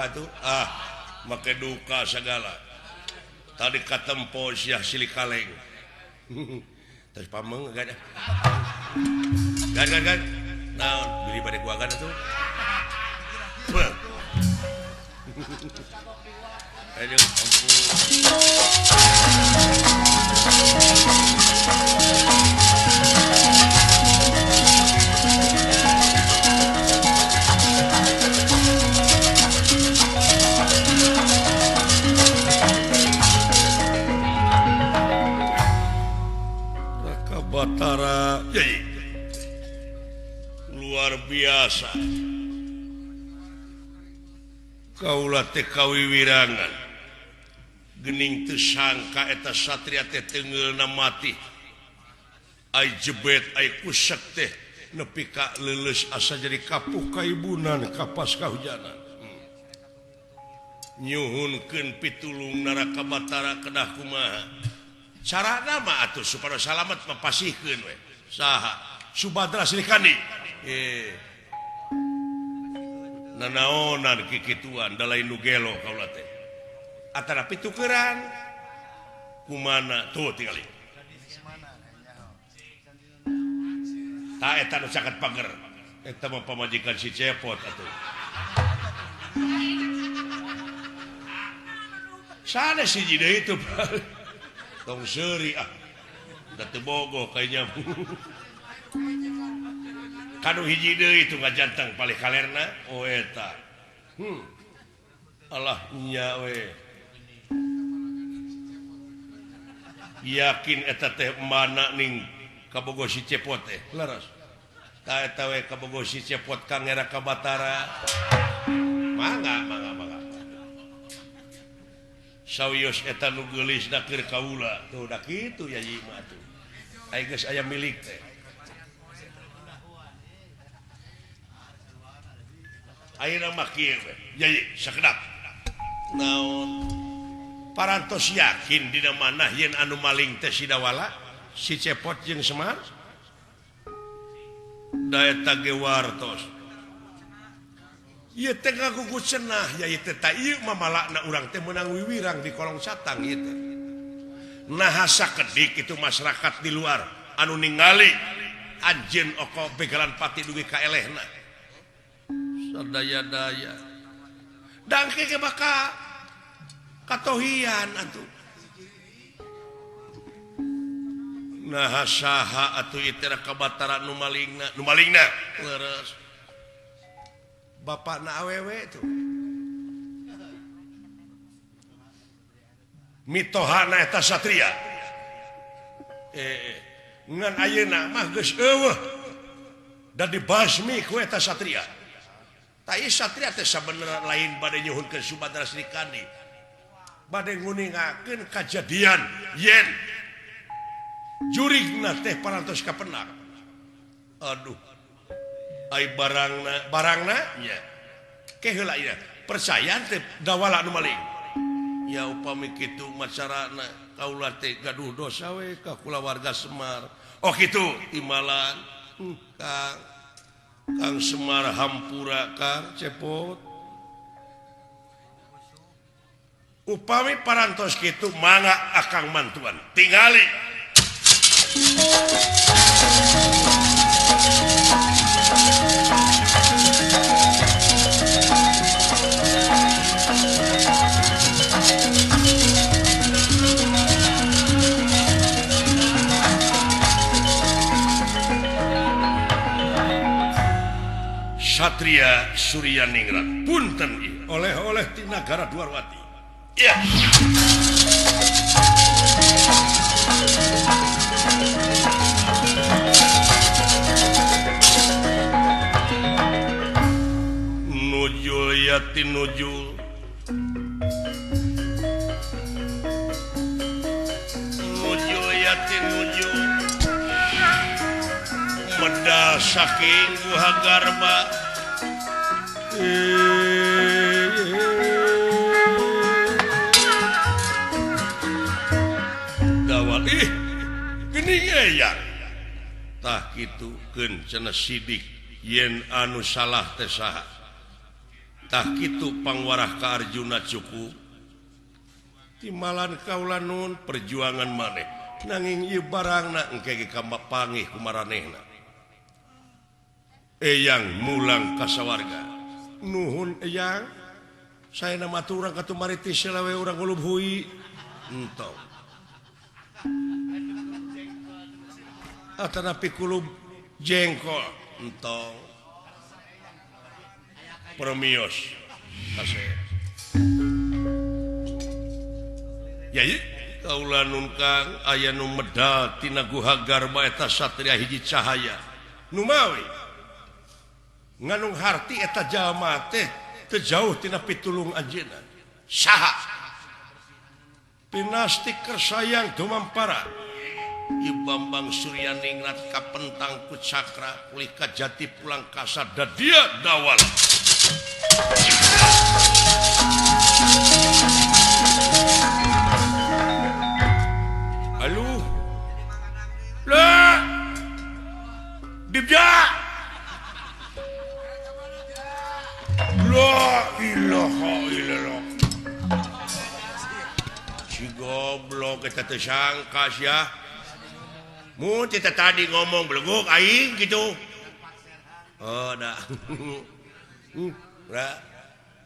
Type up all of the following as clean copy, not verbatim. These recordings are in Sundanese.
Atuh make duka segala. Tadi katempo sia silih kaleng. Terus pameng gak ada. Gan. Naon beli bade gua gan atuh. Aduh ampun. Batara luar biasa kaula teh kawiwirangan gening teu sangka eta satria teh teungeulna mati ai jebet ai kusek teh nepi ka leuleus asa jadi kapuh kaibunan kapas kahujanan nyuhunkeun pitulung Naraka Batara kedah kumaha carana mah atuh supaya salamet mapasihkeun we saha Subadra Srikandi nanaonan kikituan da lain nu gelo kaula teh antara pitukeran kumana tuh tingali ta eta nu caket pager eta mah pamajikan si Cepot atuh sana si jide itu tong seuri da teu bogoh kayaknya kanu hiji deui itu ngajanteng palih kalerna oh eta alah nya we yakin eta teh mana ning kabogoh si Cepot teh leres ta eta we kabogoh si Cepot Kang Naraka Batara mangga sawios eta nu geulisna keur kaula tuh da kitu ya ieu mah tuh aya geus aya milik teh ayeuna mah kieu ya sakedap naon parantos yakin dina manah yen anu maling teh si Dawala si Cepot jeung Semar da eta ge wartos ieu teh ngagugu cenah ya ieu teh ta ieu mah malakna urang teh meunang wiwirang di kolong satang ieu teh naha sakedik itu masyarakat di luar anu ningali anjeun oko begalan pati dugi ka elehna sadaya-daya dangke ge baka katohian atuh naha saha atuh ieu teh Naraka Batara nu malingna leres bapakna awewe itu mitohana eta satria ngan ayeuna mah geus eueuh da dibasmi ku eta satria ta ieu satria teh sabenerna lain bade nyuhunkeun Subadra Srikandi bade nguningakeun kajadian yen jurigna teh parantos kapenak aduh ai barangna nya keheula ieu percaya teh Dawala nu maling ya upami kitu macarana kaula teh gaduh dosa we ka kulawarga Semar oh kitu timalan Kang Semar hampura Kang Cepot upami parantos kitu mangga akang mantuan tingali Satria Suryaningrat punten oleh-oleh ti Nagara Dwarwati ya nujul yati nujul medal saking guha garba dawal gini ya tah kitu keun cenah sidik yen anu salah teh saha tah kitu pangwarah ka Arjuna cukup timalan kaula nun perjuangan maneh nanging ieu barangna engke ge pangih ku maranehna eyang mulang ka sawarga nuhun eyang saena maturang ka tumari ti selawe urang ulub hui entong atanapi kulub jengkol entong permios kasih ya kaula nun kang aya nu medal tina guhagarba eta satria hiji cahaya nu mawi nganung harti eta jalma teh teu jauh tina pitulung anjeunna saha pinastik kersayang dumampara Ieu Bambang Suryaningrat kapentang ku cakra pulih ka jati pulang kasar da dia dawal halo lah dibja la ilaha illallah si goblok eta teu sangka sia mun kita tadi ngomong beleguk aing gitu oh dah lah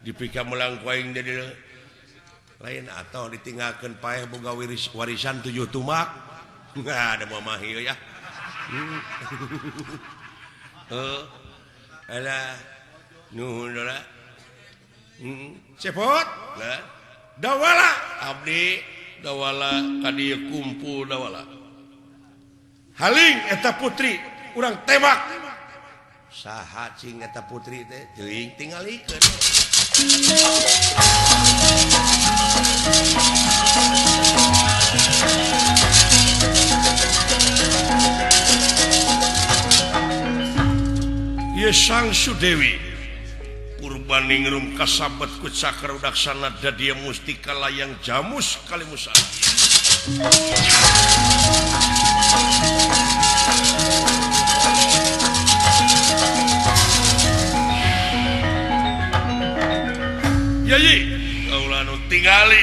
dipika melang ku aing jadi lain atau ditinggalkan paeh boga warisan 7 tumak nggak ada mama hieu ya alah nuhun lah cepot lah dawala abdi dawala ka dieu kumpul dawala haling eta putri urang tembak saha cing eta putri teh teuing tingalikeun ieu Sang Sudewi purbaningrum kasabet ku cakra udaksana da dia mustika layang jamus kalimusa Yai kaula nu tingali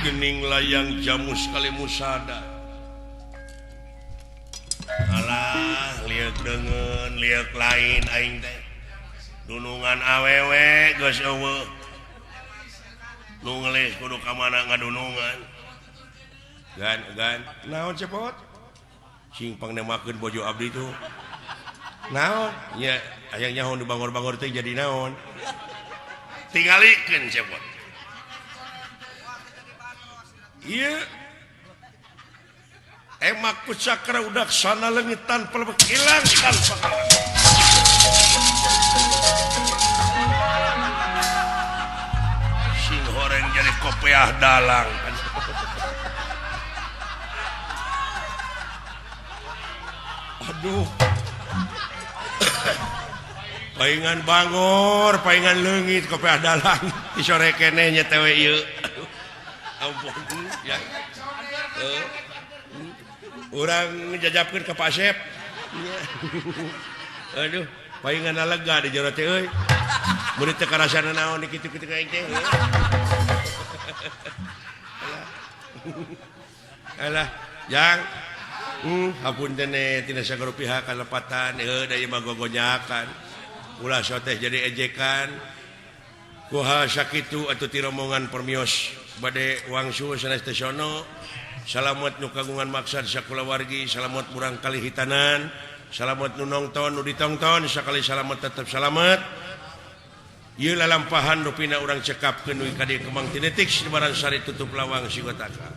gening layang jamus kalimusada alah liek deungeun liek lain aing teh dunungan awewe geus eueuh nu ngelis kudu ka mana ngadunungan gan naon cepot sing pangnemakeun bojo abdi tuh naon nya aya nyaho nu bangor-bangor teh jadi naon tingalikeun cepot ieu emak ku cakra udaksana leungit tanpa hilang tanpa sing horeng jadi kopiah dalang aduh paingan bangor paingan leungit kopiah dalang di sore keneh nya teh ieu ampun ya urang ngejajapkeun ka Pak Sep aduh paingan lega di jero teh euy mun teu karasana naon kitu-kitu ka aing teh alah jang hapunten tina sagoro pihak kalepatan da ieu mah gogonyakan ulah teh jadi ejekan kuha sakitu atuh ti rombongan permios bade wangsul sanes teh sono salamet nu kagungan maksad sakulawargi salamet urang kalihitanan salamet nu nongton nu ditongton sakali salamet tetep salamet ieu lalampahan rupina urang cekapkeun nu ka dieu kemang tinetik sibaran sari tutup lawang sigotaka